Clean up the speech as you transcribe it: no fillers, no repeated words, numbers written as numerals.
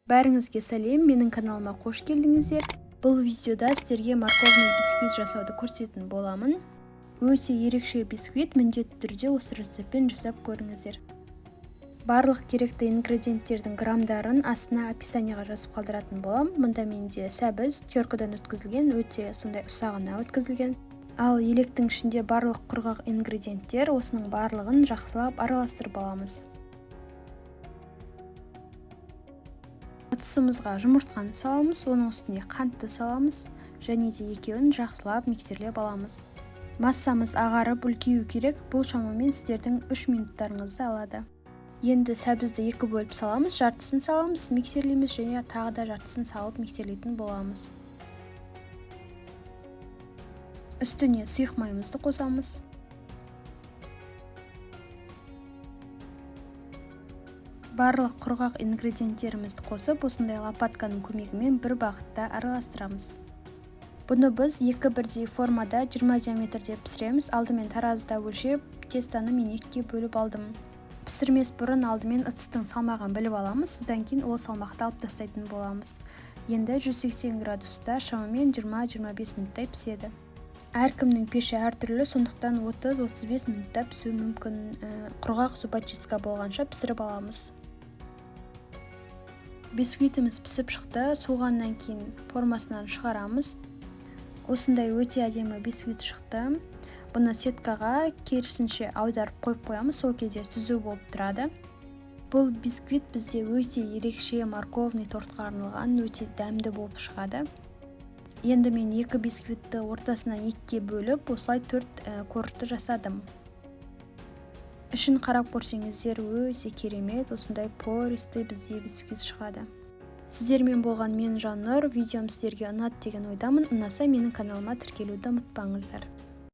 Бәріңізге сәлем, менің каналыма қош келдіңіздер. Бұл видеода сіздерге морковный бисквит жасауды көрсететін боламын. Өте ерекше бисквит, міндетті түрде осы рецептпен жасап көріңіздер. Барлық керекті ингредиенттердің граммдарын астына описанияға жазып қалдыратын болам. Мұнда менде сәбіз теркадан өткізілген, өте сондай ұсағына өткізілген. Ал електің ішінде барлық құрғақ ингредиенттер, осының барлығын жақсылап араластырып аламыз. Ыдысымызға жұмыртқаны саламыз, оның үстіне қантты саламыз және де екеуін жақсылап миксерлеп аламыз. Массамыз ағарып үлкею керек, бұл шамамен сіздердің 3 минуттарыңызды алады. Енді сәбізді екі бөліп саламыз, жартысын саламыз, миксерлейміз және тағы да жартысын салып миксерлейтін боламыз. Үстіне сұйық майымызды қосамыз. Барлық құрғақ ингредиенттерімізді қосып, осындай лопатканың көмегімен бір бағытта араластырамыз. Бұны біз 2 бірдей формада 20 диаметрде пісіреміз. Алдымен таразыда өлшеп, тестаны мен 2-ге бөліп алдым. Пісірмес бұрын алдымен ыдыстың салмағын біліп аламыз, содан кейін ол салмақты алып тастайтын боламыз. Енді 180 градуста шамамен 20-25 минуттай піседі. Әркімнің пеші әртүрлі, сондықтан 30-35 минутта пісуі мүмкін. Құрғақ зубочистка болғанша пісіріп аламыз. Бисквитіміз пісіп шықты, суығаннан кейін формасынан шығарамыз. Осындай өте әдемі бисквит шықты. Бұны сеткаға керісінше аударып қойып қоямыз, сол кезде түзу болып тұрады. Бұл бисквит бізде өте ерекше морковный тортқа арналған, өте дәмді болып шығады. Енді мен 2 бисквитті ортасынан 2-ге бөліп, осылай 4 қорытты жасадым. Ішін қарап көрсеңіздер, өте керемет, осындай пористый бізде бисквит шығады. Сіздермен болған мен Жаннұр, видеом сіздерге ұнады деген ойдамын. Ұнаса менің каналыма тіркелуді ұмытпаңыздар.